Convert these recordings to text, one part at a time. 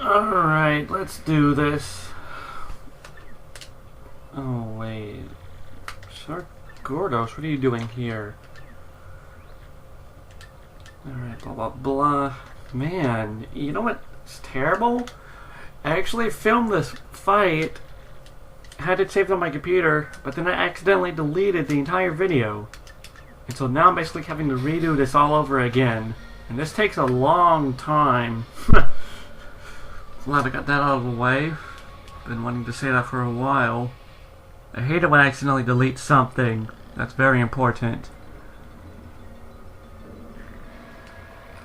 Alright, let's do this. Oh, wait. Sir Gordos, what are you doing here? Alright, blah blah blah. Man, you know what's terrible? I actually filmed this fight, had it saved on my computer, but then I accidentally deleted the entire video. And so now I'm basically having to redo this all over again. And this takes a long time. Glad I got that out of the way. Been wanting to say that for a while. I hate it when I accidentally delete something. That's very important.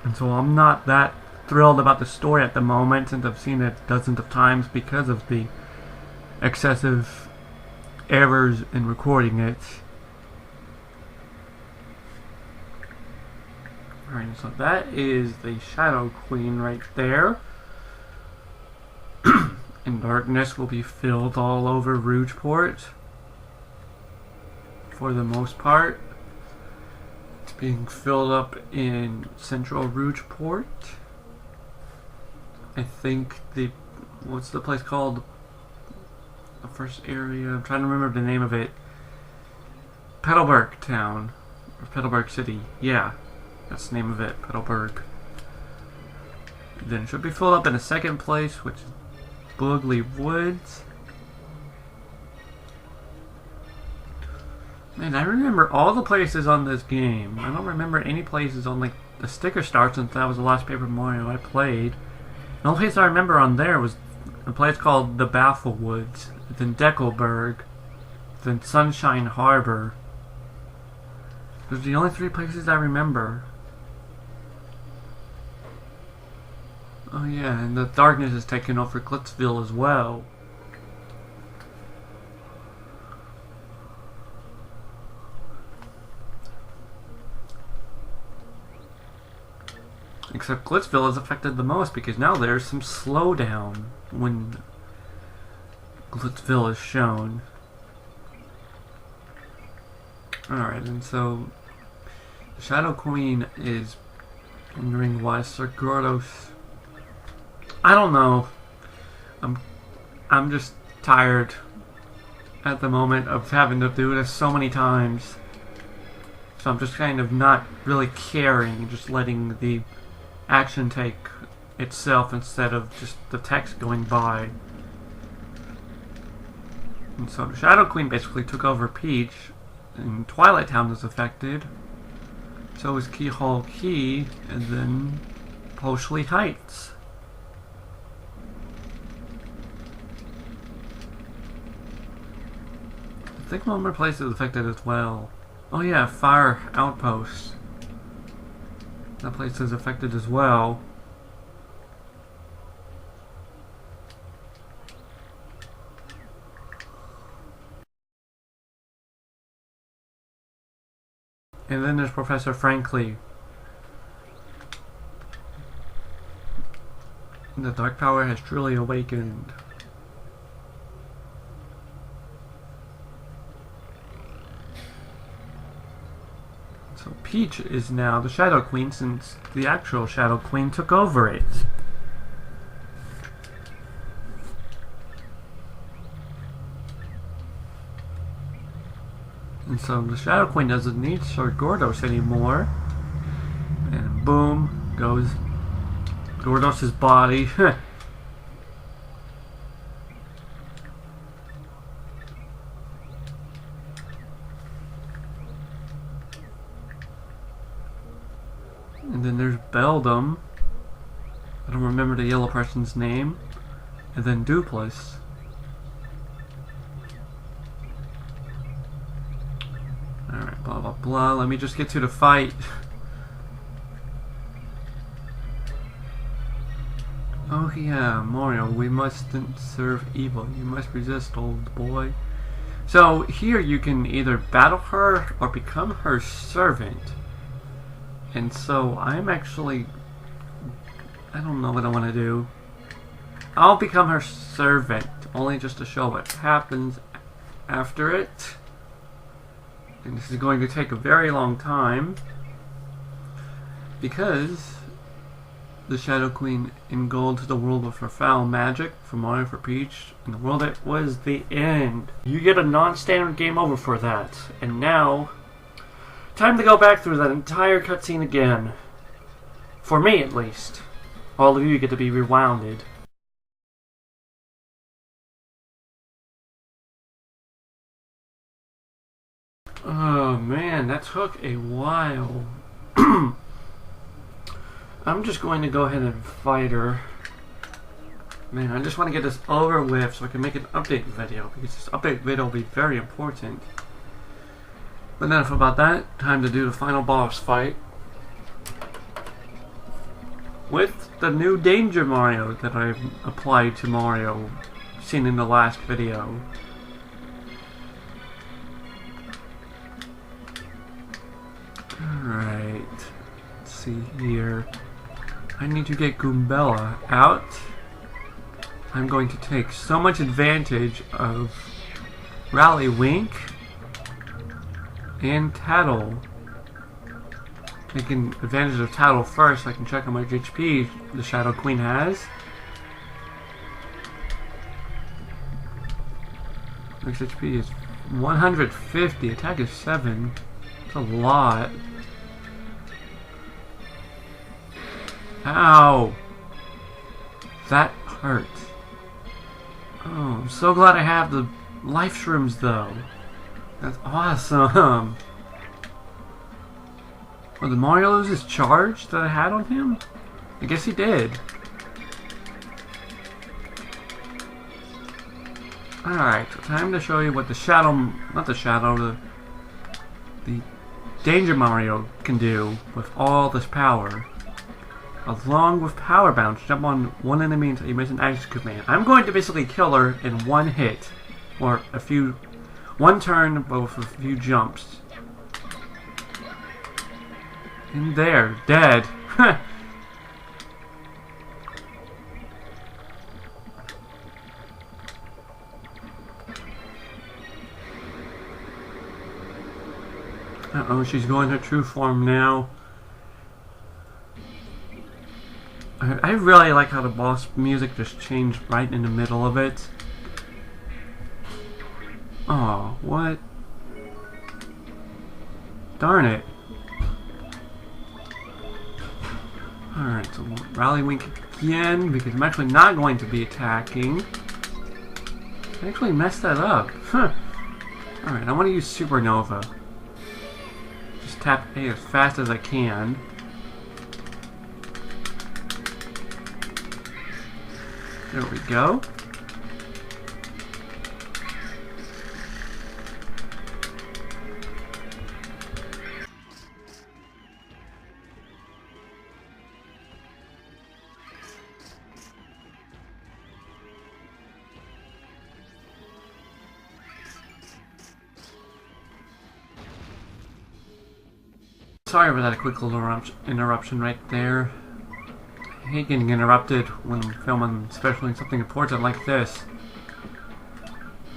And so I'm not that thrilled about the story at the moment, since I've seen it dozens of times because of the excessive errors in recording it. Alright, so that is the Shadow Queen right there. And darkness will be filled all over Rougeport. For the most part. It's being filled up in central Rougeport. I think the... what's the place called? The first area... I'm trying to remember the name of it. Petalburg Town. Or Petalburg City. Yeah. That's the name of it. Petalburg. Then it should be filled up in a second place, which is Boogly Woods. Man, I remember all the places on this game. I don't remember any places on like the sticker star, since that was the last Paper Mario I played. The only place I remember on there was a place called the Baffle Woods, then Deckelberg, then Sunshine Harbor. Those are the only three places I remember. Oh yeah, and the darkness is taking over Glitzville as well. Except Glitzville is affected the most because now there's some slowdown when Glitzville is shown. Alright, and so the Shadow Queen is wondering why Sir Gordos... I don't know. I'm just tired at the moment of having to do this so many times. So I'm just kind of not really caring, just letting the action take itself instead of just the text going by. And so the Shadow Queen basically took over Peach, and Twilight Town is affected. So is Keyhole Key, and then Poshley Heights. I think one more place is affected as well. Oh yeah, Fire Outpost. That place is affected as well. And then there's Professor Frankly. The Dark Power has truly awakened. So Peach is now the Shadow Queen, since the actual Shadow Queen took over it. And so the Shadow Queen doesn't need Sir Gordos anymore. And boom goes Gordos' body. And then there's Beldum. I don't remember the yellow person's name. And then Dupless. Alright, blah blah blah. Let me just get to the fight. Oh yeah, Mario, we mustn't serve evil. You must resist, old boy. So here you can either battle her or become her servant. And so I'm actually... I don't know what I want to do. I'll become her servant, only just to show what happens after it. And this is going to take a very long time, because the Shadow Queen in gold to the world with her foul magic for Mario for Peach, and the world that was the end. You get a non-standard game over for that. And now, time to go back through that entire cutscene again. For me, at least. All of you get to be rewounded. Oh man, that took a while. I'm just going to go ahead and fight her. Man, I just want to get this over with so I can make an update video, because this update video will be very important. But enough about that. Time to do the final boss fight with the new Danger Mario that I've applied to Mario, seen in the last video. Alright, let's see here. I need to get Goombella out. I'm going to take so much advantage of Rally Wink and Tattle. Taking advantage of Tattle first, so I can check how much HP the Shadow Queen has. Max HP is 150, attack is 7. That's a lot. Ow! That hurt. Oh, I'm so glad I have the life shrooms though. That's awesome. Oh, did Mario lose his charge that I had on him? I guess he did. Alright, time to show you what the Shadow... not the Shadow, the Danger Mario can do with all this power. Along with Power Bounce, jump on one enemy until you miss an action command. I'm going to basically kill her in one hit. Or one turn, but with a few jumps. And there, dead. Uh-oh, she's going her true form now. I really like how the boss music just changed right in the middle of it. Oh, what? Darn it. Alright, so Rally Wink again, because I'm actually not going to be attacking. I actually messed that up. Huh. Alright, I want to use Supernova. Just tap A as fast as I can. There we go. Sorry about that quick little interruption right there. I hate getting interrupted when I'm filming, especially something important like this.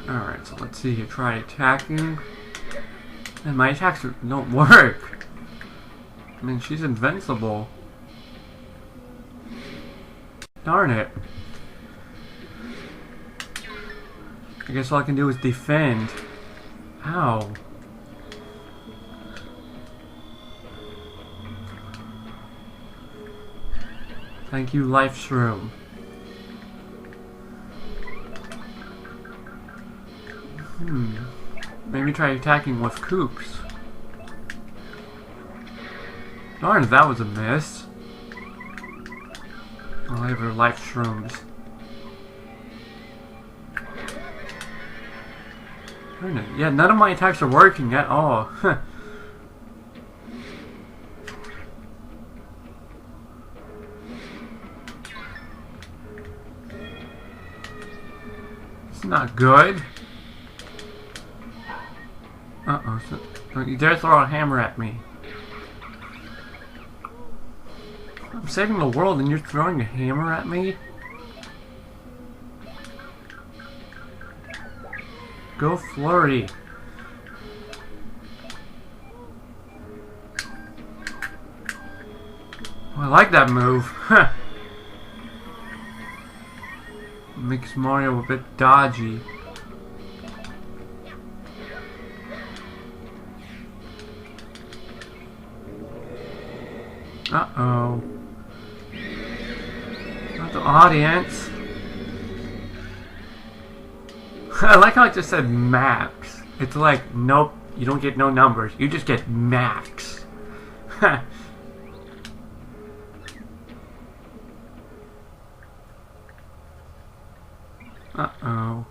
Alright, so let's see here. Try attacking. And my attacks don't work. I mean, she's invincible. Darn it. I guess all I can do is defend. Ow. Thank you, Life Shroom. Maybe try attacking with Koops. Darn, that was a miss. I'll have her Life Shrooms. Darn it. Yeah, none of my attacks are working at all. Not good. Uh-oh. Don't you dare throw a hammer at me. I'm saving the world and you're throwing a hammer at me? Go flurry. I like that move. Huh. Makes Mario a bit dodgy. Uh-oh. Not the audience. I like how it just said max. It's like, nope, you don't get no numbers. You just get max. Uh-oh.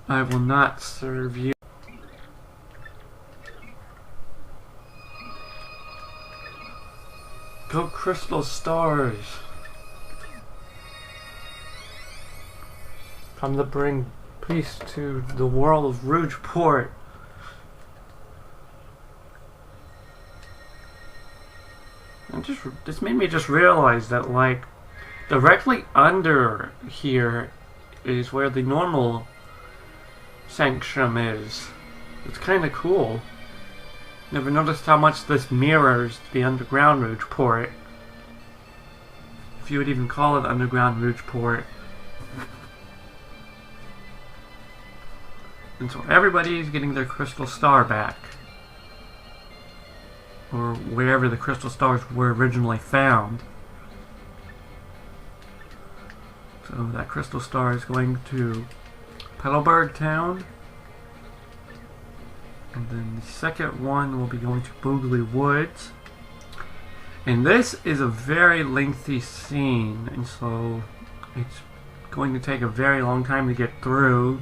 I will not serve you. Go crystal stars. Come to bring peace to the world of Rougeport. And this made me just realize that, like, directly under here is where the normal sanctum is. It's kind of cool. Never noticed how much this mirrors the underground Rougeport. If you would even call it underground Rougeport. And so everybody's getting their crystal star back. Or wherever the crystal stars were originally found. So that crystal star is going to Petalburg Town. And then the second one will be going to Boogly Woods. And this is a very lengthy scene, and so it's going to take a very long time to get through.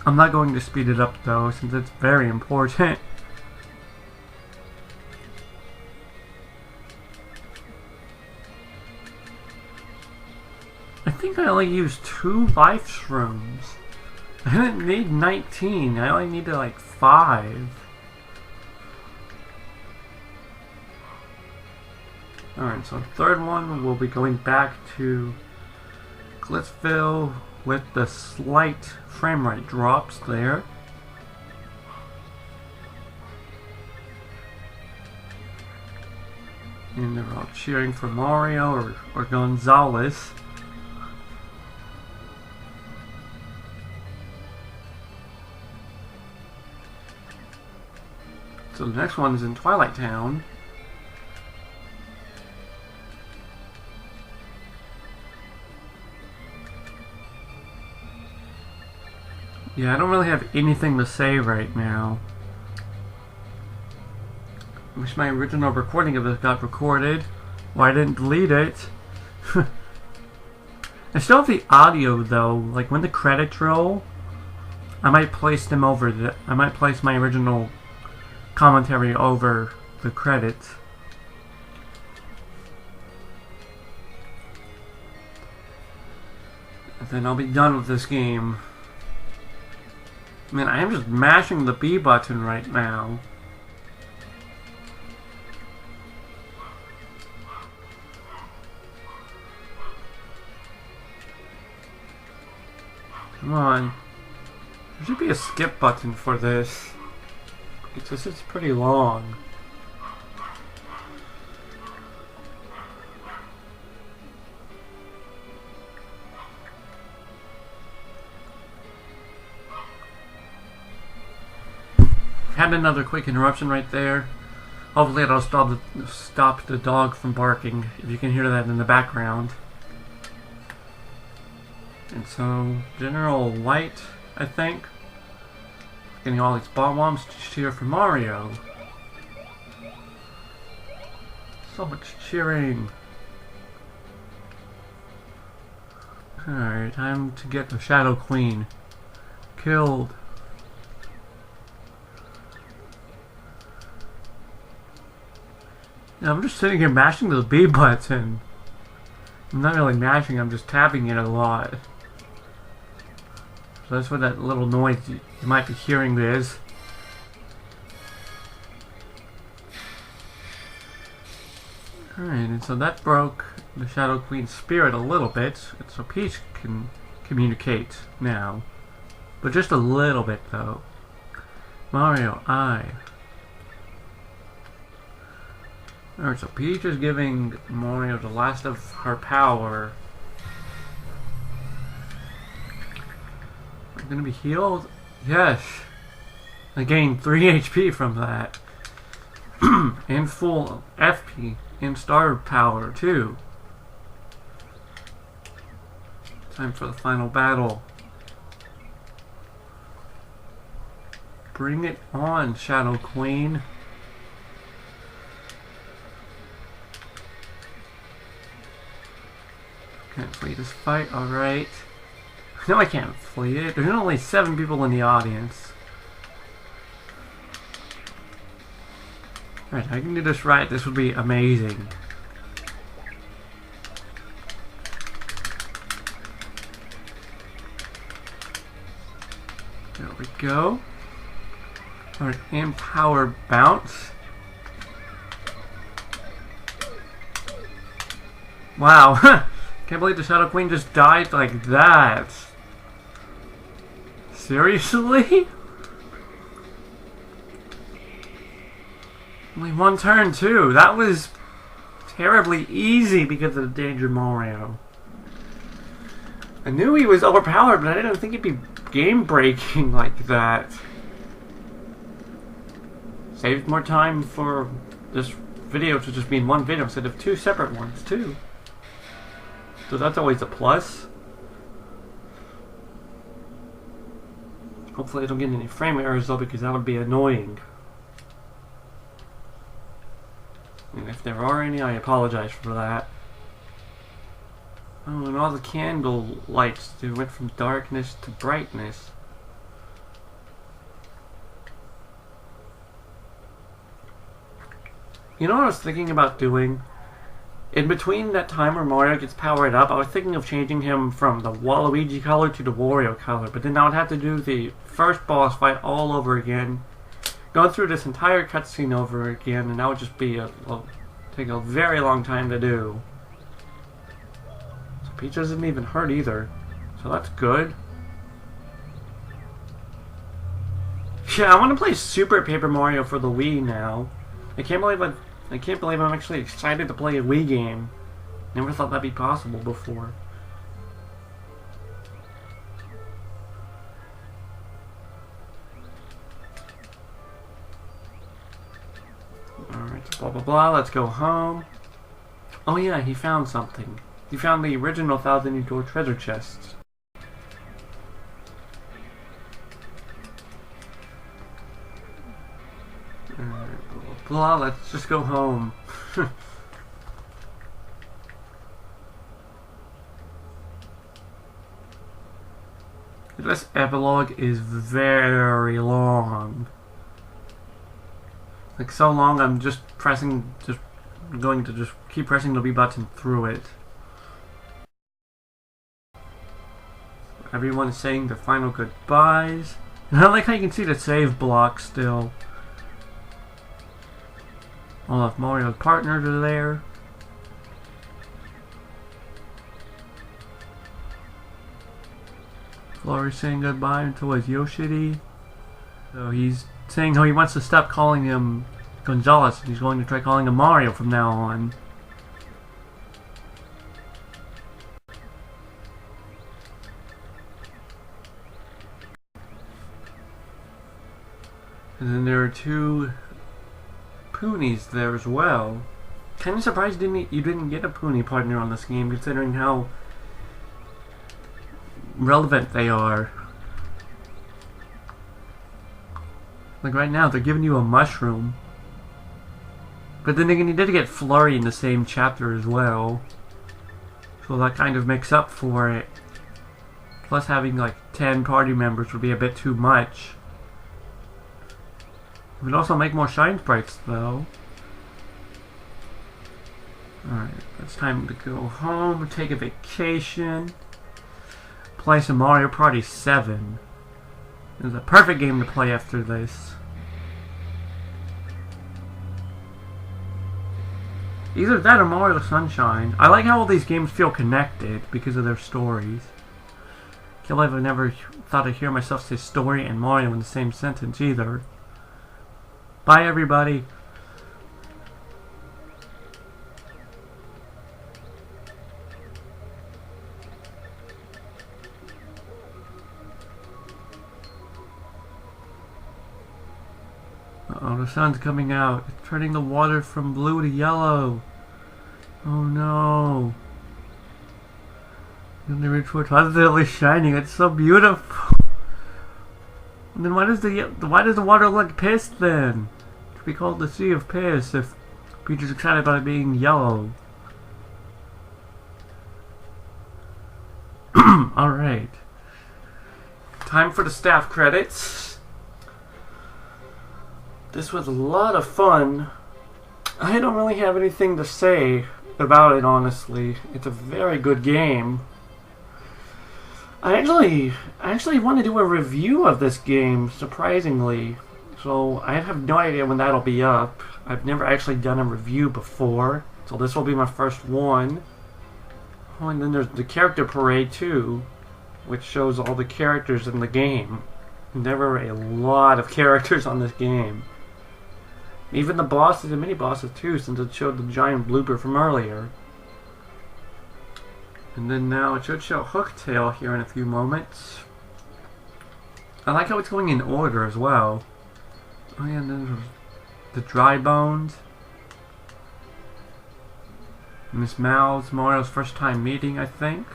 I'm not going to speed it up though, since it's very important. I think I only used 2 life shrooms. I didn't need 19, I only needed like 5. Alright, so the third one will be going back to Glitzville with the slight frame rate drops there. And they're all cheering for Mario or Gonzalez. So the next one is in Twilight Town. Yeah, I don't really have anything to say right now. I wish my original recording of this got recorded. Well, I didn't delete it. I still have the audio though. Like when the credits roll, I might place them over I might place my original commentary over the credits. And then I'll be done with this game. Man, I am just mashing the B button right now. Come on. There should be a skip button for this. Because this is pretty long. Had another quick interruption right there. Hopefully it'll stop the dog from barking, if you can hear that in the background. And so, General White, I think, getting all these bombs to cheer for Mario. So much cheering. Alright, time to get the Shadow Queen killed. Now, I'm just sitting here mashing the B button. I'm not really mashing, I'm just tapping it a lot. So that's what that little noise you might be hearing is. Alright, and so that broke the Shadow Queen's spirit a little bit, so Peach can communicate now. But just a little bit though. Alright, so Peach is giving Mario the last of her power. I'm gonna be healed? Yes. I gained 3 HP from that. And full FP and star power too. Time for the final battle. Bring it on, Shadow Queen. Can't flee this fight, alright. No, I can't flee it. There's only 7 people in the audience. Alright, I can do this right. This would be amazing. There we go. Alright, Empower Bounce. Wow. Can't believe the Shadow Queen just died like that. Seriously? Only one turn too. That was terribly easy because of the Danger Mario. I knew he was overpowered, but I didn't think he'd be game-breaking like that. Saved more time for this video to just be in one video instead of 2 separate ones too. So that's always a plus. Hopefully I don't get any frame errors though, because that would be annoying. And if there are any, I apologize for that. Oh, and all the candle lights, they went from darkness to brightness. You know what I was thinking about doing? In between that time where Mario gets powered up, I was thinking of changing him from the Waluigi color to the Wario color, but then I would have to do the first boss fight all over again, going through this entire cutscene over again, and that would just be take a very long time to do. So Peach doesn't even hurt either, so that's good. Yeah, I want to play Super Paper Mario for the Wii now. I can't believe I'm actually excited to play a Wii game. Never thought that'd be possible before. Alright, blah blah blah, let's go home. Oh yeah, he found something. He found the original 1,000-year-old treasure chest. Alright, blah, let's just go home. This epilogue is very long. Like so long, I'm just going to keep pressing the B button through it. Everyone is saying their final goodbyes. And I like how you can see the save block still. All of Mario's partners are there. Florie's saying goodbye to his Yoshidi. So he's saying how he wants to stop calling him Gonzalez and he's going to try calling him Mario from now on. And then there are 2 Poonies there as well. Kind of surprised you didn't get a Poonie partner on this game, considering how relevant they are. Like right now, they're giving you a mushroom. But then again, you did get Flurry in the same chapter as well. So that kind of makes up for it. Plus having like 10 party members would be a bit too much. It would also make more Shine Sprites though. Alright, it's time to go home, take a vacation. Play some Mario Party 7. It's a perfect game to play after this. Either that or Mario Sunshine. I like how all these games feel connected because of their stories. Can't believe I never thought I'd hear myself say story and Mario in the same sentence either. Bye everybody. Uh-oh, the sun's coming out. It's turning the water from blue to yellow. Oh no. And the rich what's positively shining. It's so beautiful. And then why does the water look pissed then? It should be called the Sea of Piss if Peter's excited about it being yellow. Alright. Time for the staff credits. This was a lot of fun. I don't really have anything to say about it, honestly. It's a very good game. I actually want to do a review of this game, surprisingly. So I have no idea when that'll be up. I've never actually done a review before, so this will be my first one. Oh, and then there's the character parade too, which shows all the characters in the game. And there were a lot of characters on this game. Even the bosses and mini-bosses too, since it showed the giant blooper from earlier. And then now it should show Hooktail here in a few moments. I like how it's going in order as well. Oh yeah, and then there's the Dry Bones. Miss Mal's Mario's first time meeting, I think.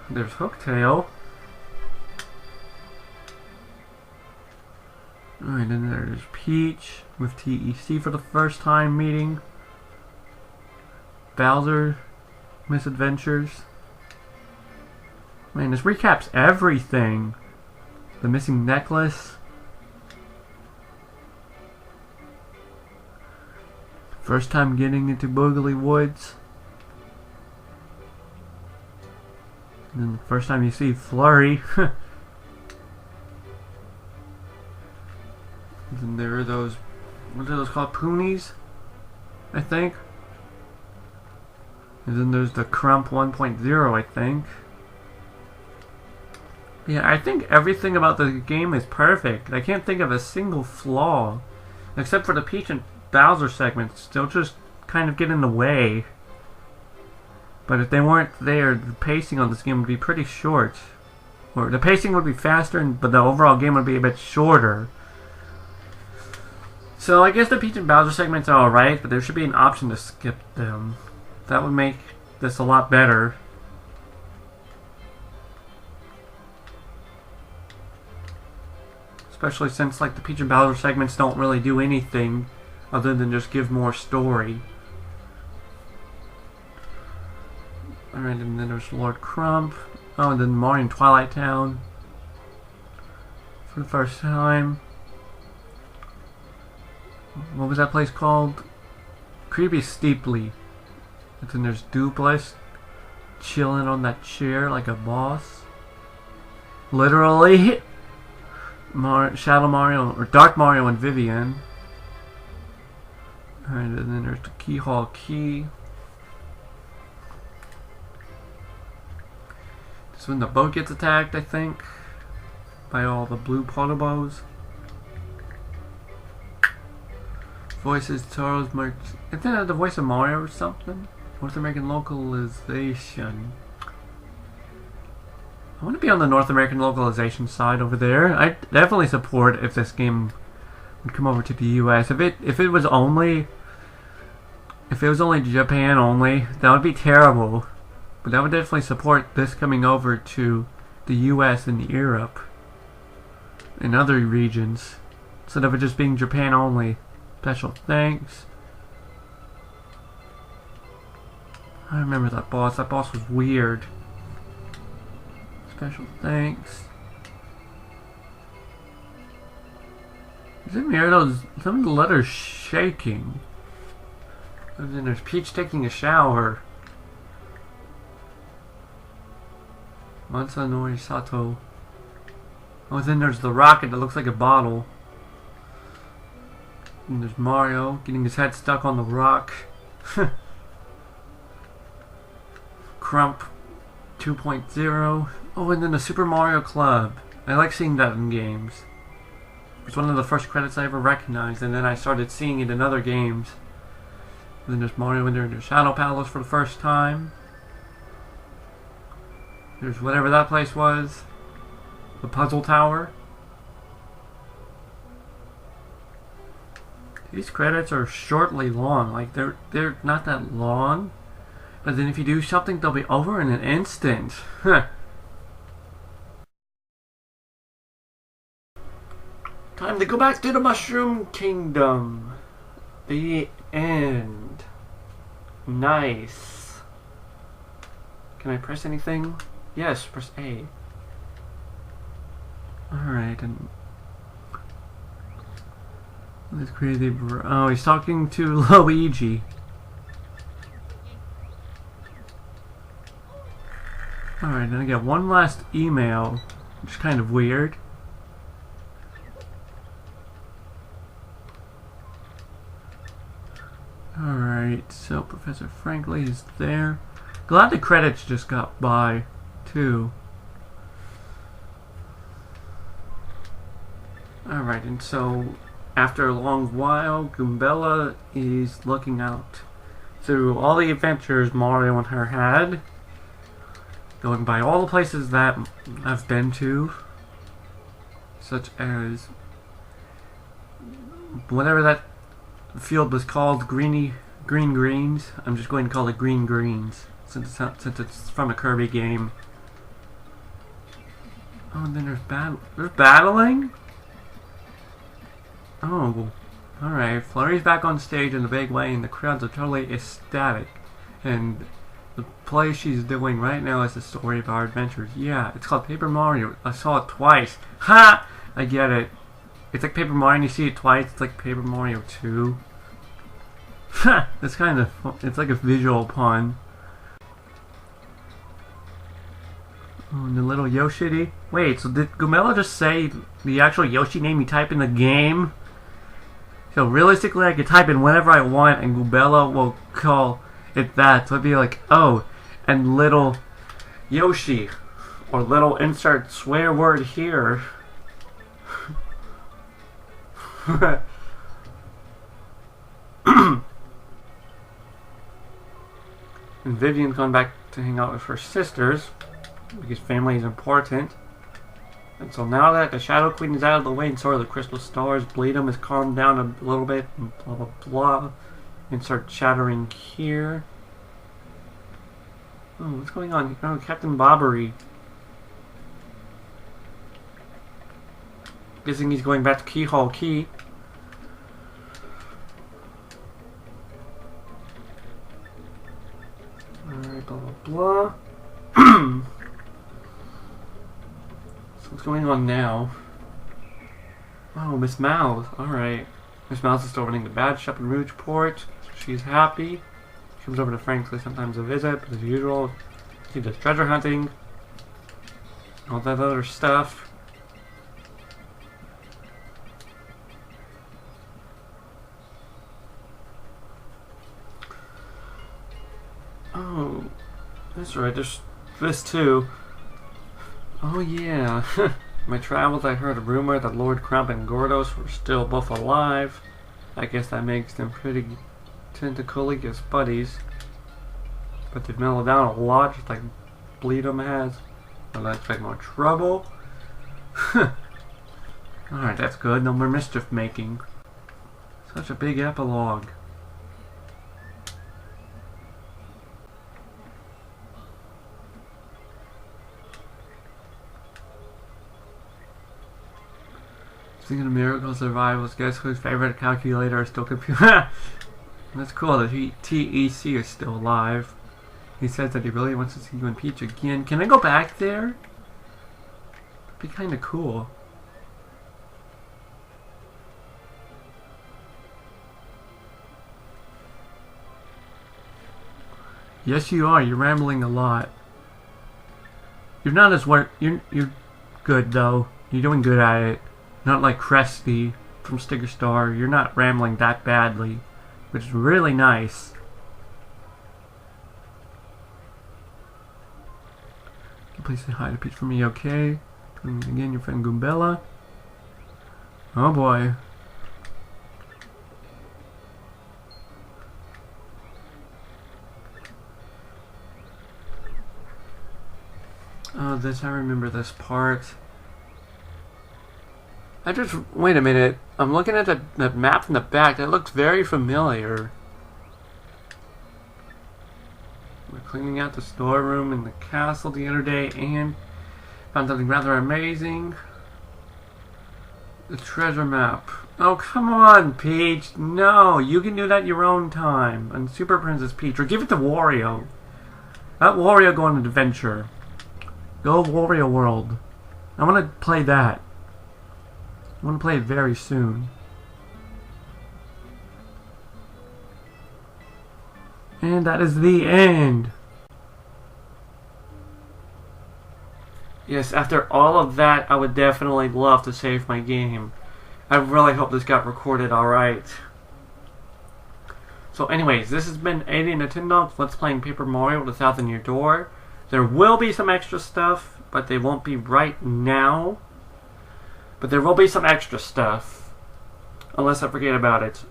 There's Hooktail. Alright, then there's Peach with TEC for the first time meeting. Bowser Misadventures. Man, this recaps everything. The missing necklace. First time getting into Boogly Woods. And then the first time you see Flurry. And then there are those, what are those called? Poonies? I think. And then there's the Crump 1.0, I think. Yeah, I think everything about the game is perfect. I can't think of a single flaw. Except for the Peach and Bowser segments. They'll just kind of get in the way. But if they weren't there, the pacing on this game would be pretty short. Or the pacing would be faster, but the overall game would be a bit shorter. So I guess the Peach and Bowser segments are alright, but there should be an option to skip them. That would make this a lot better. Especially since like the Peach and Bowser segments don't really do anything other than just give more story. Alright, and then there's Lord Crump. Oh, and then Mario in Twilight Town. For the first time. What was that place called? Creepy Steeply. And then there's Dupless chilling on that chair like a boss. Literally. Shadow Mario, or Dark Mario and Vivian. Alright, and then there's the Key Hall Key. This is when the boat gets attacked, I think, by all the blue Potobos. Voices Charles Mark. I think that's the voice of Mario or something. North American localization. I want to be on the North American localization side over there. I definitely support if this game would come over to the US. If it was only Japan only, that would be terrible. But I would definitely support this coming over to the US and Europe and other regions instead of it just being Japan only. Special thanks. I remember that boss. That boss was weird. Special thanks. Is it weird? Some of the letters shaking. And then there's Peach taking a shower. Mansanori Sato. Oh, then there's the rocket that looks like a bottle. And there's Mario getting his head stuck on the rock. Crump 2.0. Oh, and then the Super Mario Club. I like seeing that in games. It's one of the first credits I ever recognized, and then I started seeing it in other games. And then there's Mario in the Shadow Palace for the first time. There's whatever that place was. The Puzzle Tower. These credits are shortly long. Like they're not that long, but then if you do something, they'll be over in an instant. Huh. Time to go back to the Mushroom Kingdom. The end. Nice. Can I press anything? Yes, press A. Alright, and let's create the... Oh, he's talking to Luigi. Alright, then I get one last email, which is kind of weird. Alright, so Professor Franklin is there. Glad the credits just got by, too. Alright, and so after a long while, Goombella is looking out through all the adventures Mario and her had, going by all the places that I've been to, such as whatever that field was called, Green Greens. I'm just going to call it Green Greens since it's from a Kirby game. Oh, and then there's battling. Oh, alright. Flurry's back on stage in a big way, and the crowds are totally ecstatic. And the play she's doing right now is the story of our adventures. Yeah, it's called Paper Mario. I saw it twice. Ha! I get it. It's like Paper Mario and you see it twice. It's like Paper Mario 2. Ha! It's kind of... It's like a visual pun. Oh, and the little Yoshi. Wait, so did Goombella just say the actual Yoshi name you type in the game? So realistically, I could type in whatever I want, and Goombella will call it that. So it'd be like, oh, and little Yoshi, or little insert swear word here. And Vivian's gone back to hang out with her sisters because family is important. And so now that the Shadow Queen is out of the way and so are the Crystal Stars, Bleedum has calmed down a little bit, and blah blah blah. And start chattering here. Oh, what's going on? Oh, Captain Bobbery. Guessing he's going back to Keyhole Key. Alright, blah blah blah. What's going on now? Oh, Miss Mouse. Alright. Miss Mouse is still running the Bad Shop in Rouge-Port. So she's happy. She comes over to Frankly sometimes to visit, but as usual, she does treasure hunting. All that other stuff. Oh, that's right. There's this too. Oh yeah. In my travels, I heard a rumor that Lord Crump and Gordos were still both alive. I guess that makes them pretty tentacly as buddies. But they've mellowed down a lot, just like Bleedum has. I don't expect more trouble. Alright, that's good. No more mischief making. Such a big epilogue. Thinking of miracle survivals, guess whose favorite calculator is still computer? That's cool that TEC is still alive. He says that he really wants to see you and Peach again. Can I go back there? That'd be kind of cool. Yes, you are. You're rambling a lot. You're not as you're good though. You're doing good at it. Not like Cresty from Sticker Star. You're not rambling that badly, which is really nice. Please say hi to Peach for me, okay? Again, your friend Goombella. Oh boy. Oh, I remember this part. Wait a minute. I'm looking at the map in the back. That looks very familiar. We're cleaning out the storeroom in the castle the other day and found something rather amazing. The treasure map. Oh, come on, Peach. No, you can do that your own time. And Super Princess Peach. Or give it to Wario. Let Wario go on an adventure. Go Wario World. I want to play that. I want to play it very soon. And that is the end. Yes, after all of that, I would definitely love to save my game. I really hope this got recorded alright. So anyways, this has been AdNintendogs. Let's playing Paper Mario with 1,000 Year Door. There will be some extra stuff, but they won't be right now. But there will be some extra stuff. Unless I forget about it.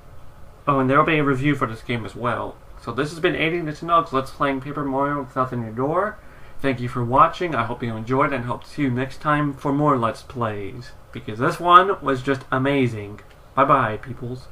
Oh, and there will be a review for this game as well. So this has been AdNintendogs. Let's playing Paper Mario with 1,000 Year Door. Thank you for watching. I hope you enjoyed and hope to see you next time for more Let's Plays. Because this one was just amazing. Bye bye, peoples.